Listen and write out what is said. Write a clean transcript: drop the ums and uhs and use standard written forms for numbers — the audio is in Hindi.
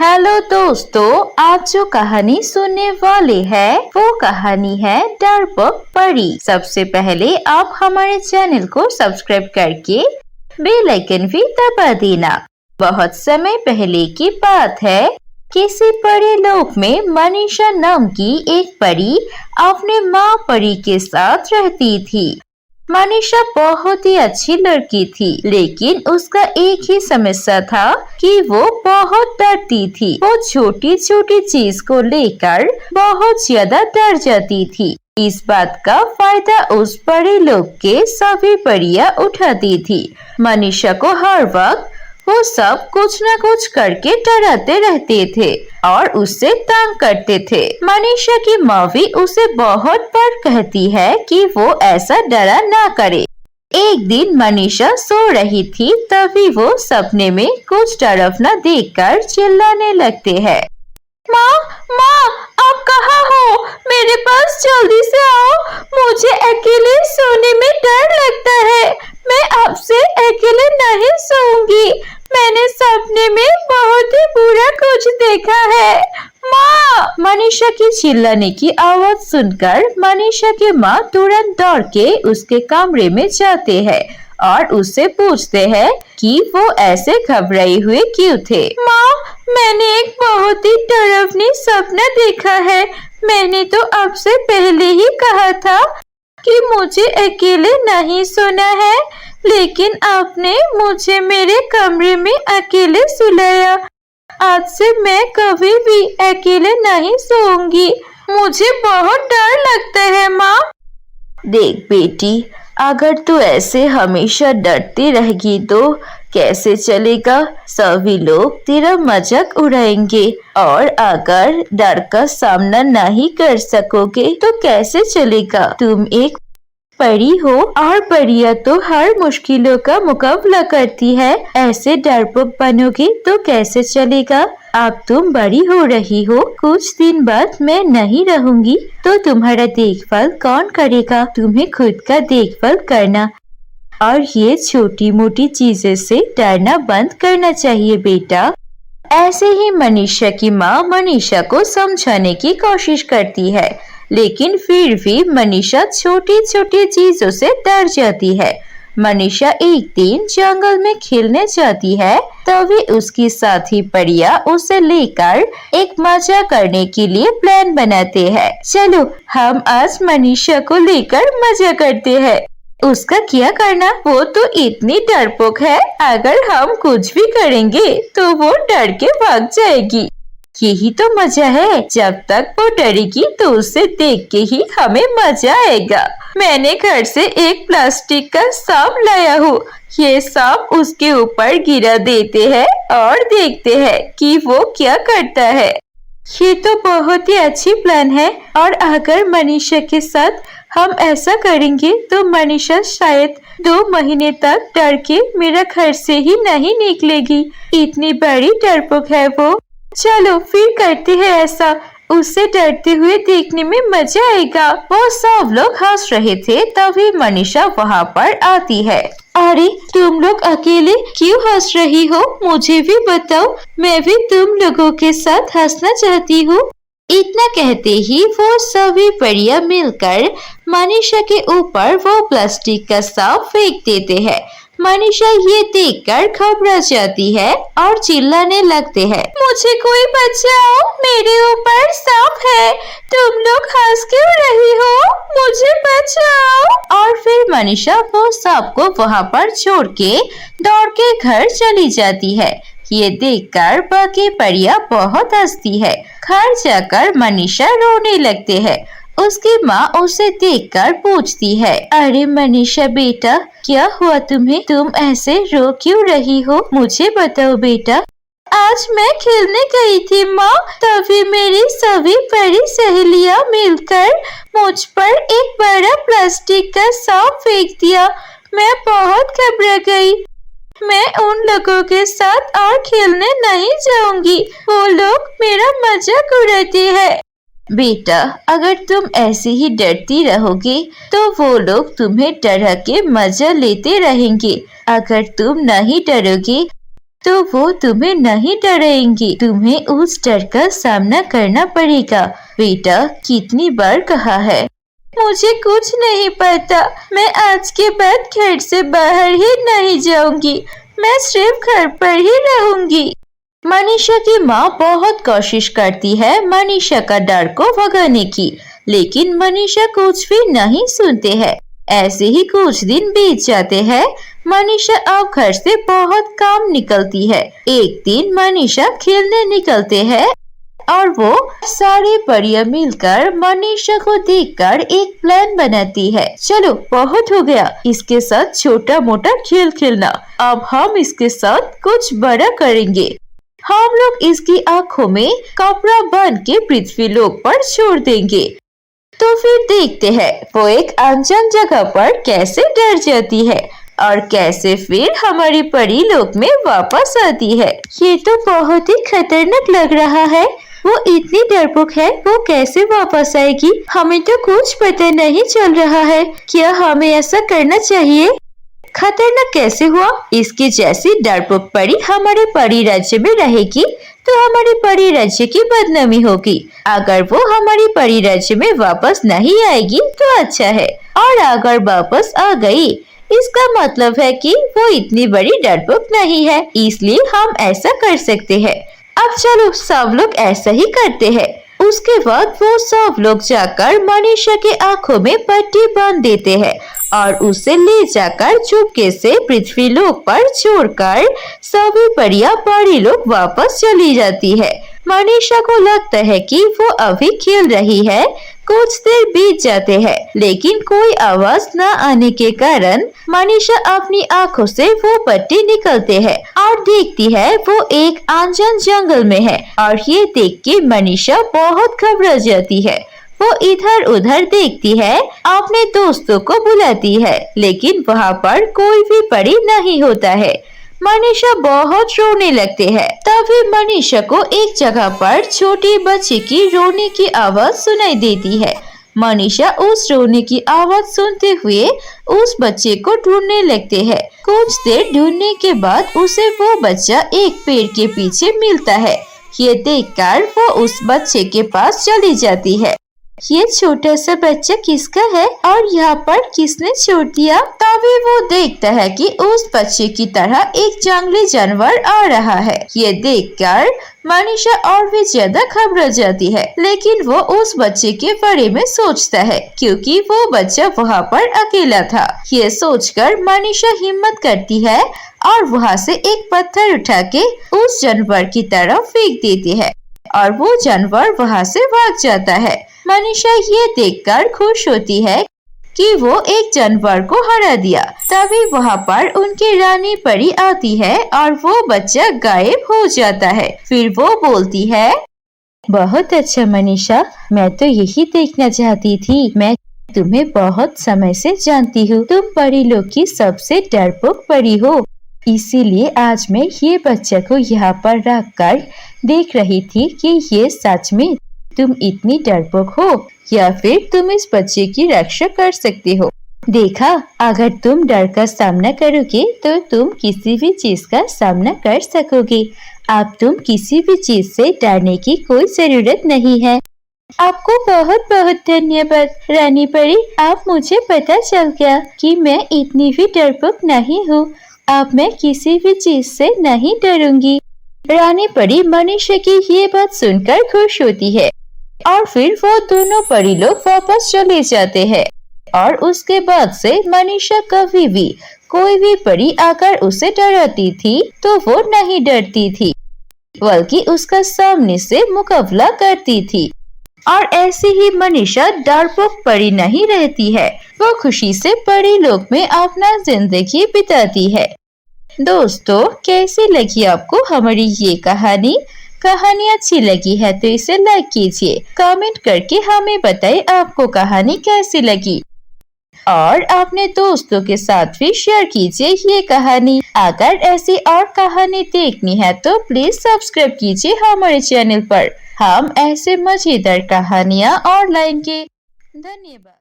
हेलो दोस्तों, आज जो कहानी सुनने वाले हैं वो कहानी है डरपोक परी। सबसे पहले आप हमारे चैनल को सब्सक्राइब करके बेल आइकन भी दबा देना। बहुत समय पहले की बात है, किसी परी लोक में मनीषा नाम की एक परी अपने माँ परी के साथ रहती थी। मनीषा बहुत ही अच्छी लड़की थी, लेकिन उसका एक ही समस्या था कि वो बहुत डरती थी। वो छोटी छोटी चीज को लेकर बहुत ज्यादा डर जाती थी। इस बात का फायदा उस परी लोग के सभी परियां उठाती थी। मनीषा को हर वक्त वो सब कुछ न कुछ करके डराते रहते थे और उससे तंग करते थे। मनीषा की माँ भी उसे बहुत बार कहती है कि वो ऐसा डरा ना करे। एक दिन मनीषा सो रही थी, तभी वो सपने में कुछ तरफना देखकर चिल्लाने लगते हैं। माँ माँ, आप कहाँ हो? मेरे पास जल्दी से आओ, मुझे अकेले सोने में डर लगता है। मैं आपसे अकेले नहीं सोऊंगी। मैंने सपने में बहुत ही बुरा कुछ देखा है। माँ! मनीषा की चिल्लाने की आवाज सुनकर मनीषा की माँ तुरंत दौड़ के उसके कमरे में जाते हैं और उससे पूछते हैं कि वो ऐसे घबराए हुए क्यों थे। माँ, मैंने एक बहुत ही डरावनी सपना देखा है। मैंने तो आपसे पहले ही कहा था कि मुझे अकेले नहीं सोना है, लेकिन आपने मुझे मेरे कमरे में अकेले सुलाया। आज से मैं कभी भी अकेले नहीं सोऊंगी। मुझे बहुत डर लगता है माँ। देख बेटी, अगर तू ऐसे हमेशा डरती रहेगी तो कैसे चलेगा? सभी लोग तेरा मजाक उड़ाएंगे और अगर डर का सामना नहीं कर सकोगे तो कैसे चलेगा? तुम एक परी हो और परियां तो हर मुश्किलों का मुकाबला करती है। ऐसे डरपोक बनोगे तो कैसे चलेगा? अब तुम बड़ी हो रही हो, कुछ दिन बाद मैं नहीं रहूंगी तो तुम्हारा देखभाल कौन करेगा? तुम्हें खुद का देखभाल करना और ये छोटी मोटी चीजें से डरना बंद करना चाहिए बेटा। ऐसे ही मनीषा की माँ मनीषा को समझाने की कोशिश करती है, लेकिन फिर भी मनीषा छोटी छोटी चीजों से डर जाती है। मनीषा एक दिन जंगल में खेलने जाती है, तभी उसकी साथी परियां उसे लेकर एक मजा करने के लिए प्लान बनाते हैं। चलो हम आज मनीषा को लेकर मजा करते हैं। उसका क्या करना, वो तो इतनी डरपोक है, अगर हम कुछ भी करेंगे तो वो डर के भाग जाएगी। यही तो मजा है, जब तक वो डरेगी तो उसे देख के ही हमें मजा आएगा। मैंने घर से एक प्लास्टिक का सांप लाया हूँ। ये सांप उसके ऊपर गिरा देते हैं और देखते हैं कि वो क्या करता है। ये तो बहुत ही अच्छी प्लान है, और अगर मनीषा के साथ हम ऐसा करेंगे तो मनीषा शायद 2 महीने तक डर के मेरा घर से ही नहीं निकलेगी। इतनी बड़ी डरपोक है वो। चलो फिर करते हैं ऐसा, उससे डरते हुए देखने में मजा आएगा। वो सब लोग हंस रहे थे, तभी मनीषा वहाँ पर आती है। अरे तुम लोग अकेले क्यों हंस रही हो? मुझे भी बताओ, मैं भी तुम लोगों के साथ हंसना चाहती हूँ। इतना कहते ही वो सभी परियां मिलकर मनीषा के ऊपर वो प्लास्टिक का सांप फेंक देते हैं। मनीषा ये देखकर घबरा जाती है और चिल्लाने लगते हैं, मुझे कोई बचाओ, मेरे ऊपर सांप है। तुम लोग हंस क्यों रही हो? मुझे बचाओ। और फिर मनीषा वो सांप को वहाँ पर छोड़ के दौड़ के घर चली जाती है। ये देखकर बाकी परियां बहुत हंसती है। घर जाकर मनीषा रोने लगते हैं। उसकी माँ उसे देखकर पूछती है, अरे मनीषा बेटा, क्या हुआ तुम्हें? तुम ऐसे रो क्यों रही हो? मुझे बताओ बेटा। आज मैं खेलने गई थी माँ, तभी मेरी सभी परी सहेलियां मिलकर मुझ पर एक बड़ा प्लास्टिक का सांप फेंक दिया। मैं बहुत घबरा गई। मैं उन लोगों के साथ और खेलने नहीं जाऊंगी। वो लोग मेरा मजाक उड़ाते हैं। बेटा, अगर तुम ऐसे ही डरती रहोगे तो वो लोग तुम्हें डरा के मजा लेते रहेंगे। अगर तुम नहीं डरोगे तो वो तुम्हें नहीं डराएंगी, तुम्हें उस डर का सामना करना पड़ेगा। बेटा, कितनी बार कहा है। मुझे कुछ नहीं पता, मैं आज के बाद घर से बाहर ही नहीं जाऊंगी, मैं सिर्फ घर पर ही रहूंगी। मनीषा की माँ बहुत कोशिश करती है मनीषा का डर को भगाने की, लेकिन मनीषा कुछ भी नहीं सुनते हैं। ऐसे ही कुछ दिन बीत जाते हैं। मनीषा अब घर से बहुत कम निकलती है। एक दिन मनीषा खेलने निकलते हैं और वो सारी परियां मिलकर मनीषा को देखकर एक प्लान बनाती है। चलो, बहुत हो गया इसके साथ छोटा मोटा खेल खेलना, अब हम इसके साथ कुछ बड़ा करेंगे। हम लोग इसकी आंखों में कपड़ा बांध के पृथ्वी लोक पर छोड़ देंगे। तो फिर देखते हैं वो एक अनजान जगह पर कैसे डर जाती है और कैसे फिर हमारी परी लोक में वापस आती है। ये तो बहुत ही खतरनाक लग रहा है। वो इतनी डरपोक है, वो कैसे वापस आएगी? हमें तो कुछ पता नहीं चल रहा है। क्या हमें ऐसा करना चाहिए? खतरनाक कैसे हुआ? इसकी जैसी डरपोक परी हमारे परी राज्य में रहेगी तो हमारी परी राज्य की बदनामी होगी। अगर वो हमारी परी राज्य में वापस नहीं आएगी तो अच्छा है, और अगर वापस आ गई इसका मतलब है कि वो इतनी बड़ी डरपोक नहीं है, इसलिए हम ऐसा कर सकते हैं। अब चलो सब लोग ऐसा ही करते हैं। उसके बाद वो सब लोग जाकर मनीषा के आंखों में पट्टी बांध देते हैं और उसे ले जाकर चुपके से पृथ्वी लोक पर छोड़कर सभी परियां परी लोग वापस चली जाती है। मनीषा को लगता है कि वो अभी खेल रही है। कुछ देर बीत जाते हैं, लेकिन कोई आवाज न आने के कारण मनीषा अपनी आंखों से वो पट्टी निकलते हैं और देखती है वो एक अनजान जंगल में है। और ये देख के मनीषा बहुत घबरा जाती है। वो इधर उधर देखती है, अपने दोस्तों को बुलाती है, लेकिन वहाँ पर कोई भी परी नहीं होता है। मनीषा बहुत रोने लगते हैं। तभी मनीषा को एक जगह पर छोटी बच्ची की रोने की आवाज सुनाई देती है। मनीषा उस रोने की आवाज सुनते हुए उस बच्चे को ढूंढने लगते हैं। कुछ देर ढूंढने के बाद उसे वो बच्चा एक पेड़ के पीछे मिलता है। ये देखकर वो उस बच्चे के पास चली जाती है। ये छोटा सा बच्चा किसका है और यहाँ पर किसने छोड़ दिया? तभी वो देखता है कि उस बच्चे की तरह एक जंगली जानवर आ रहा है। ये देखकर मनीषा और भी ज्यादा घबरा जाती है, लेकिन वो उस बच्चे के बारे में सोचता है क्योंकि वो बच्चा वहाँ पर अकेला था। ये सोचकर मनीषा हिम्मत करती है और वहाँ से एक पत्थर उठा के उस जानवर की तरफ फेंक देती है और वो जानवर वहाँ से भाग जाता है। मनीषा ये देखकर खुश होती है कि वो एक जानवर को हरा दिया। तभी वहाँ पर उनकी रानी परी आती है और वो बच्चा गायब हो जाता है। फिर वो बोलती है, बहुत अच्छा मनीषा, मैं तो यही देखना चाहती थी। मैं तुम्हें बहुत समय से जानती हूँ, तुम परी लोग की सबसे डरपोक परी हो। इसीलिए आज मैं ये बच्चा को यहाँ पर रख कर देख रही थी कि ये सच में तुम इतनी डरपोक हो या फिर तुम इस बच्चे की रक्षा कर सकते हो। देखा, अगर तुम डर का सामना करोगे तो तुम किसी भी चीज का सामना कर सकोगे। अब तुम किसी भी चीज से डरने की कोई जरूरत नहीं है। आपको बहुत बहुत धन्यवाद रानी परी। अब मुझे पता चल गया कि मैं इतनी भी डरपोक नहीं हूँ। अब मैं किसी भी चीज से नहीं डरूंगी। रानी परी मनीषा की ये बात सुनकर खुश होती है और फिर वो दोनों परी लोग वापस चले जाते हैं। और उसके बाद से मनीषा कभी भी कोई भी परी आकर उसे डराती थी तो वो नहीं डरती थी, बल्कि उसका सामने से मुकाबला करती थी। और ऐसे ही मनीषा डरपोक परी नहीं रहती है, वो खुशी से परी लोक में अपना जिंदगी बिताती है। दोस्तों, कैसी लगी आपको हमारी ये कहानी? कहानी अच्छी लगी है तो इसे लाइक कीजिए, कमेंट करके हमें बताएं आपको कहानी कैसी लगी और अपने दोस्तों के साथ भी शेयर कीजिए ये कहानी। अगर ऐसी और कहानी देखनी है तो प्लीज सब्सक्राइब कीजिए हमारे चैनल पर। हम ऐसे मजेदार कहानियाँ और लाएंगे। धन्यवाद।